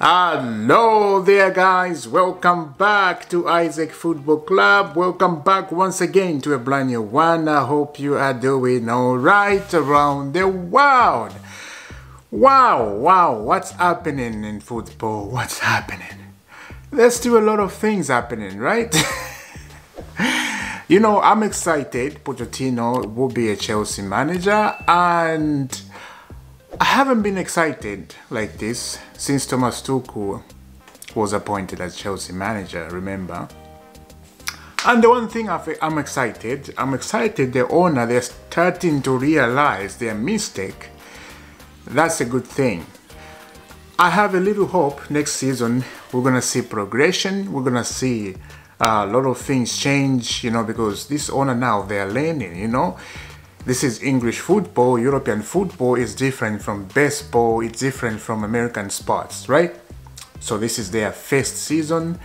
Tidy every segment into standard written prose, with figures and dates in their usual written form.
Hello there guys, welcome back to Isaac Football Club. Welcome back once again to a brand new one. I hope you are doing alright around the world. Wow, what's happening in football? What's happening? There's still a lot of things happening, right? You know, I'm excited. Pochettino will be a Chelsea manager, and I haven't been excited like this since Thomas Tuchel was appointed as Chelsea manager, remember? And the one thing I'm excited the owner, they're starting to realize their mistake. That's a good thing. I have a little hope next season we're gonna see progression, we're gonna see a lot of things change, you know, because this owner now, they're learning, you know. This is English football. European football is different from baseball. It's different from American sports, right? So this is their first season,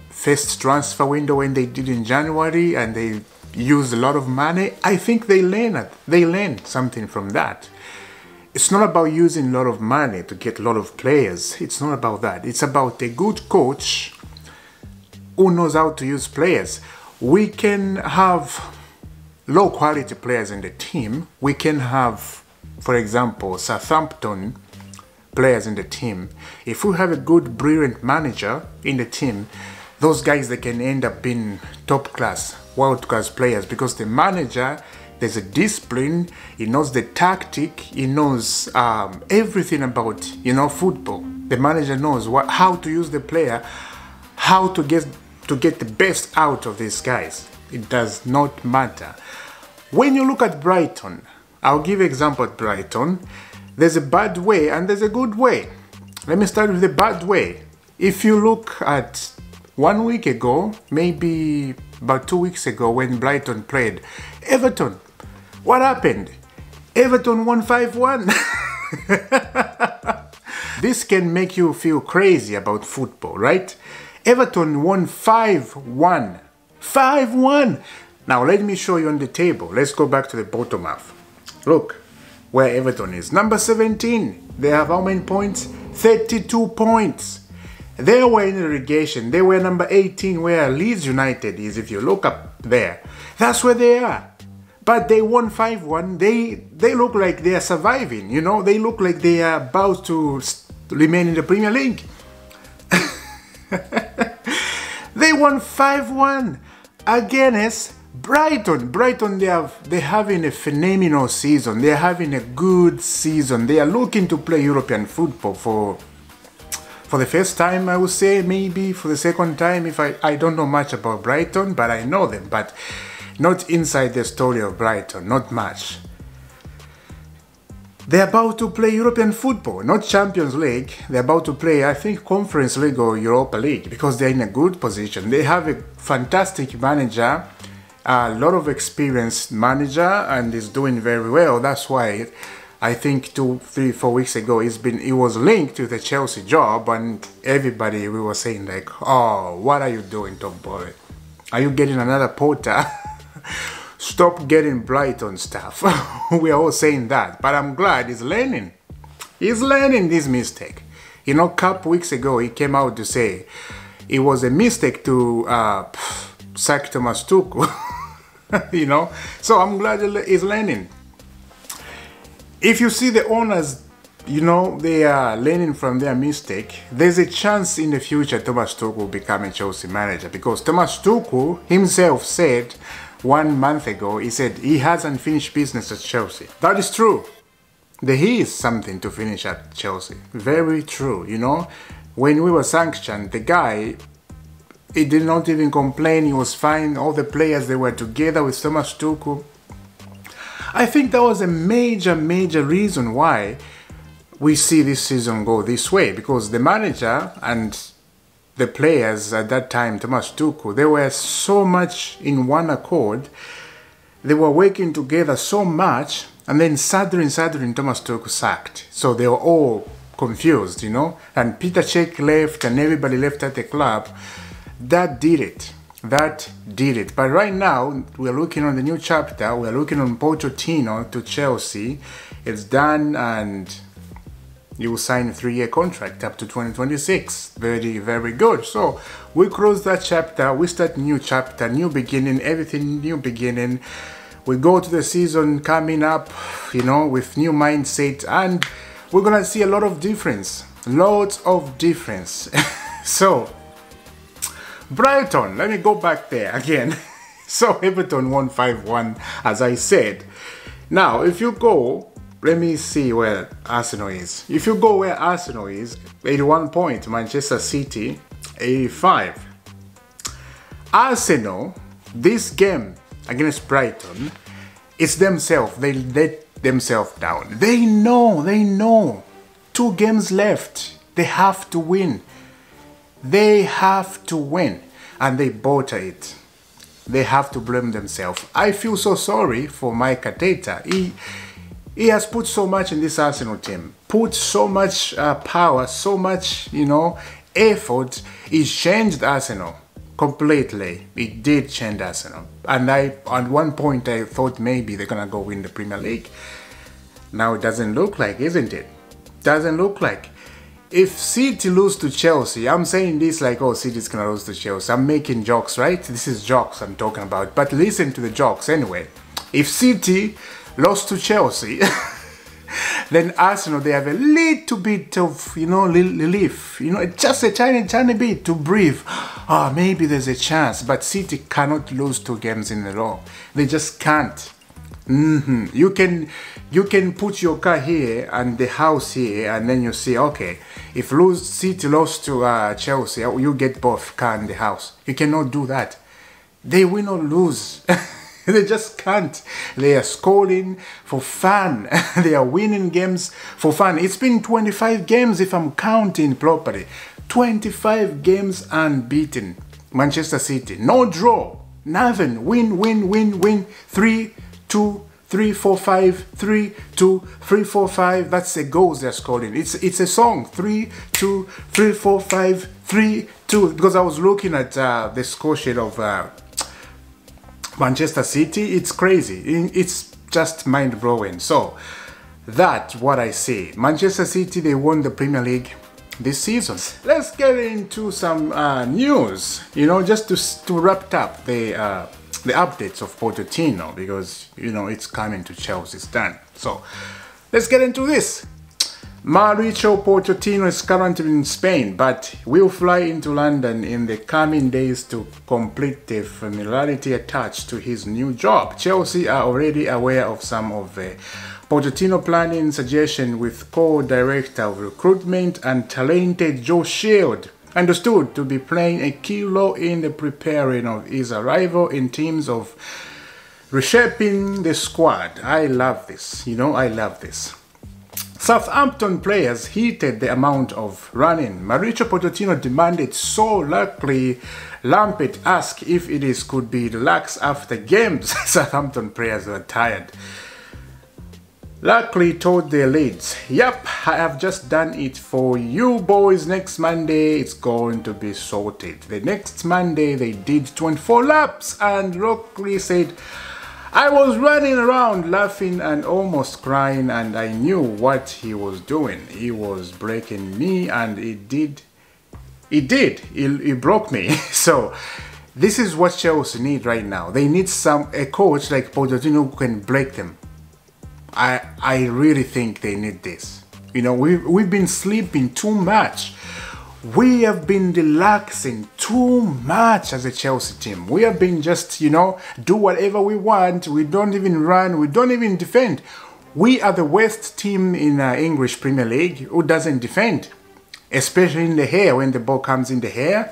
first transfer window when they did in January, and they used a lot of money. I think they learned something from that. It's not about using a lot of money to get a lot of players. It's not about that. It's about a good coach who knows how to use players. We can have low quality players in the team. We can have, for example, Southampton players in the team. If we have a good, brilliant manager in the team, those guys, they can end up being top class, world class players, because the manager, there's a discipline, he knows the tactic, he knows everything about, you know, football. The manager knows how to use the player, how to get the best out of these guys. It does not matter. When you look at Brighton, I'll give you an example at Brighton. There's a bad way and there's a good way. Let me start with the bad way. If you look at 1 week ago, maybe about 2 weeks ago, when Brighton played Everton, what happened? Everton won 5-1. This can make you feel crazy about football, right? Everton won 5-1. 5-1! Now let me show you on the table. Let's go back to the bottom half. Look where Everton is. Number 17. They have how many points? 32 points. They were in relegation. They were number 18 where Leeds United is. If you look up there, that's where they are. But they won 5-1. They look like they are surviving. You know, they look like they are about to remain in the Premier League. They won 5-1 against Brighton. Brighton, they're having a phenomenal season. They're having a good season. They are looking to play European football for the first time, I would say, maybe for the second time. If I don't know much about Brighton, but I know them, but not inside the story of Brighton, not much. They're about to play European football, not Champions League. They're about to play, I think, Conference League or Europa League, because they're in a good position. They have a fantastic manager, a lot of experienced manager, and is doing very well. That's why I think 2, 3, 4 weeks ago he was linked to the Chelsea job, and everybody, we were saying like, oh, what are you doing, top boy? Are you getting another Potter? Stop getting Brighton stuff. We are all saying that, but I'm glad he's learning. He's learning this mistake. You know, a couple weeks ago, he came out to say it was a mistake to sack Thomas Tuchel. You know, so I'm glad he's learning. If you see the owners, you know, they are learning from their mistake, there's a chance in the future Thomas Tuchel will become a Chelsea manager, because Thomas Tuchel himself said 1 month ago, he said he hasn't finished business at Chelsea. That is true. There is something to finish at Chelsea. Very true, you know. When we were sanctioned, the guy, he did not even complain. He was fine. All the players, they were together with Thomas Tuchel. I think that was a major reason why we see this season go this way, because the manager and the players at that time, Thomas Tuchel, they were so much in one accord. They were working together so much, and then suddenly Thomas Tuchel sacked. So they were all confused, you know. And Peter Cech left, and everybody left at the club. That did it. But right now, we're looking on the new chapter. We're looking on Pochettino to Chelsea. It's done, and He will sign a 3-year contract up to 2026. Very, very good. So we close that chapter. We start new chapter, new beginning, everything new beginning. We go to the season coming up, you know, with new mindset, and we're going to see a lot of difference. Lots of difference. So, Brighton, let me go back there again. So Everton won 5-1, as I said. Now, if you go, let me see where Arsenal is. If you go where Arsenal is, 81 points, Manchester City, 85. Arsenal, this game against Brighton, it's themselves. They let themselves down. They know. 2 games left. They have to win. They have to win. And they bother it. They have to blame themselves. I feel so sorry for Mike Arteta. He has put so much in this Arsenal team. Put so much power, so much, you know, effort. He's changed Arsenal completely. It did change Arsenal. And at one point I thought maybe they're gonna go win the Premier League. Now it doesn't look like, isn't it? Doesn't look like. If City lose to Chelsea, I'm saying this like, oh, City's gonna lose to Chelsea. I'm making jokes, right? This is jokes I'm talking about. But listen to the jokes anyway. If City lost to Chelsea, then Arsenal, they have a little bit of, you know, relief. You know, just a tiny bit to breathe. Oh, maybe there's a chance. But City cannot lose 2 games in a row. They just can't. You can put your car here and the house here, and then you see, okay, if City lost to Chelsea, you get both car and the house. You cannot do that. They win or lose. They just can't. They are scoring for fun. They are winning games for fun. It's been 25 games if I'm counting properly. 25 games unbeaten. Manchester City, no draw, nothing. Win. 3-2-3-4-5, 3-2-3-4-5. That's the goals they're scoring. It's a song. 3-2-3-4-5, 3-2. Because I was looking at the score sheet of Manchester City. It's crazy. It's just mind-blowing. So that's what I say. Manchester City, they won the Premier League this season. Let's get into some news. You know, just to wrap up the updates of Pochettino, because, you know, it's coming to Chelsea, it's done. So let's get into this. Mauricio Pochettino is currently in Spain, but will fly into London in the coming days to complete the familiarity attached to his new job. Chelsea are already aware of some of the Pochettino planning suggestion, with co-director of recruitment and talented Joe Shield understood to be playing a key role in the preparing of his arrival in terms of reshaping the squad. I love this, you know, I love this. Southampton players heated the amount of running Mauricio Pochettino demanded, so luckily Lampard asked if it could be relaxed after games. Southampton players were tired. Luckily told their leads, "Yep, I have just done it for you boys. Next Monday it's going to be sorted." The next Monday they did 24 laps and Luckily said, "I was running around laughing and almost crying, and I knew what he was doing. He was breaking me, and he broke me." So this is what Chelsea need right now. They need a coach like Pochettino who can break them. I really think they need this. You know, we've been sleeping too much. We have been relaxing too much as a Chelsea team. We have been just, you know, do whatever we want. We don't even run. We don't even defend. We are the worst team in English Premier League who doesn't defend, especially in the hair. When the ball comes in the hair,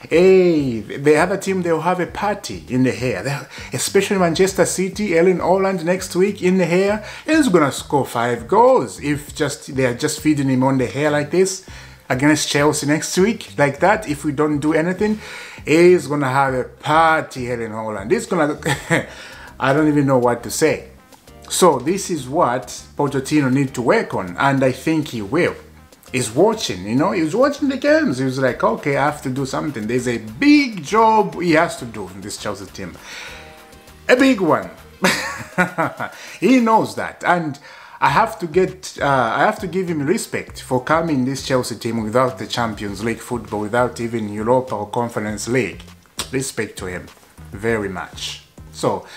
hey, the other team, they'll have a party in the hair. Especially Manchester City, Erling Haaland next week in the hair. He's gonna score 5 goals if they are just feeding him on the hair like this. Against Chelsea next week, like that, if we don't do anything, he's gonna have a party here in Holland. He's gonna I don't even know what to say. So this is what Pochettino needs to work on, and I think he will. He's watching, you know, he's watching the games. He was like, okay, I have to do something. There's a big job he has to do in this Chelsea team. A big one. He knows that, and I have to give him respect for coming this Chelsea team without the Champions League football, without even Europa or Conference League. Respect to him, very much. So,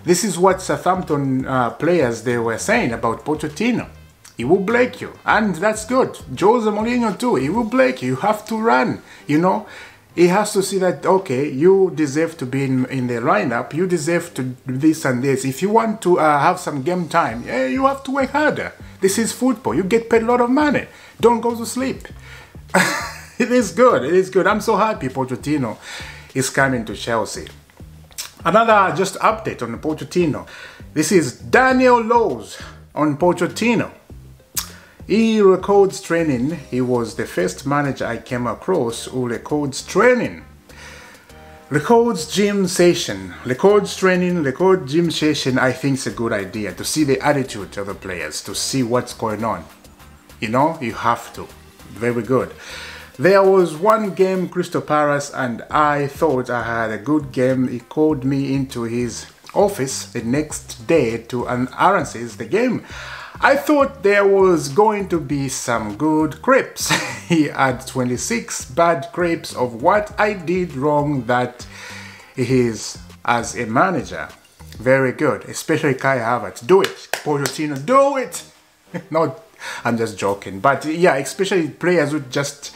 this is what Southampton players, they were saying about Pochettino. He will break you, and that's good. Jose Mourinho too, he will break you. You have to run, you know. He has to see that, okay, you deserve to be in the lineup, you deserve to do this and this. If you want to have some game time, yeah, you have to work harder. This is football, you get paid a lot of money. Don't go to sleep. It is good, it is good. I'm so happy Pochettino is coming to Chelsea. Another just update on Pochettino. This is Daniel Laws on Pochettino. He records training. He was the first manager I came across who records training. Records gym session. Records training, record gym session. I think it's a good idea to see the attitude of the players, to see what's going on. You know, you have to. Very good. There was one game, Crystal Palace, and I thought I had a good game. He called me into his office the next day to analyze the game. I thought there was going to be some good clips. He had 26 bad clips of what I did wrong that he is as a manager. Very good, especially Kai Havertz. Do it, Pochettino, do it! No, I'm just joking. But yeah, especially players who just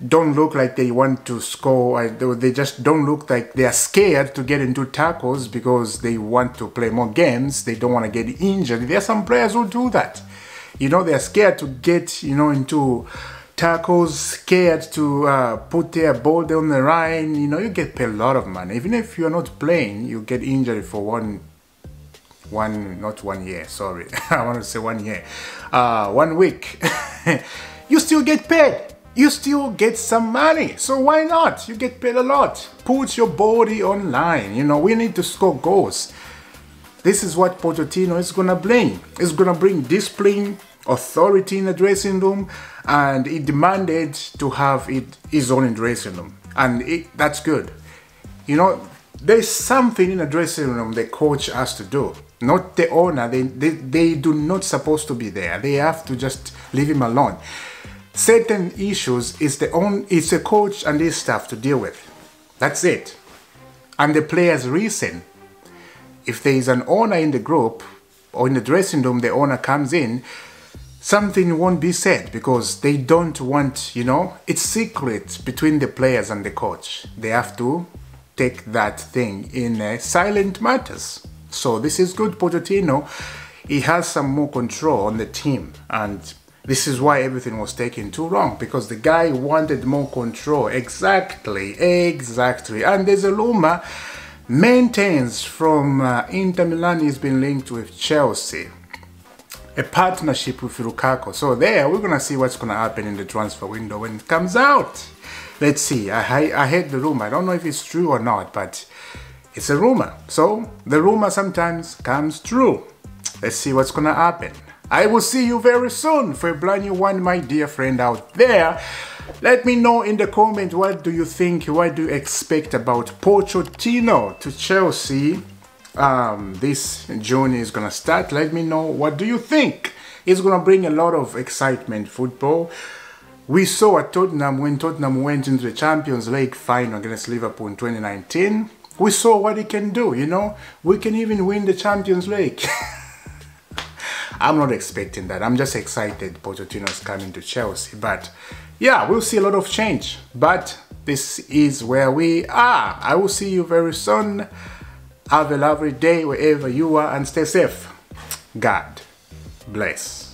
don't look like they want to score. They just don't look like they are scared to get into tackles because they want to play more games. They don't want to get injured. There are some players who do that. You know, they're scared to get, you know, into tackles, scared to put their ball down the line. You know, you get paid a lot of money. Even if you're not playing, you get injured for not 1 year, sorry. I want to say 1 year. 1 week. You still get paid. You still get some money, so why not? You get paid a lot. Put your body online. You know, we need to score goals. This is what Pochettino is gonna bring. It's gonna bring discipline, authority in the dressing room, and he demanded to have his own dressing room, and that's good. You know, there's something in the dressing room the coach has to do, not the owner. They do not supposed to be there. They have to just leave him alone. Certain issues it's the coach and his staff to deal with. That's it. And the players reason. If there is an owner in the group or in the dressing room, the owner comes in, something won't be said because they don't want, you know, it's secret between the players and the coach. They have to take that thing in silent matters. So this is good. Pochettino, he has some more control on the team, and this is why everything was taking too long, because the guy wanted more control. Exactly. And there's a rumor maintains from Inter Milan has been linked with Chelsea, a partnership with Lukaku. So there, we're gonna see what's gonna happen in the transfer window when it comes out. Let's see. I heard the rumor. I don't know if it's true or not, but it's a rumor. So the rumor sometimes comes true. Let's see what's gonna happen. I will see you very soon for a brand new one, my dear friend out there. Let me know in the comment, what do you think, what do you expect about Pochettino to Chelsea? This June is gonna start. Let me know, what do you think? It's gonna bring a lot of excitement football. We saw at Tottenham, when Tottenham went into the Champions League final against Liverpool in 2019. We saw what he can do, you know. We can even win the Champions League. I'm not expecting that. I'm just excited Pochettino is coming to Chelsea. But yeah, we'll see a lot of change. But this is where we are. I will see you very soon. Have a lovely day wherever you are and stay safe. God bless.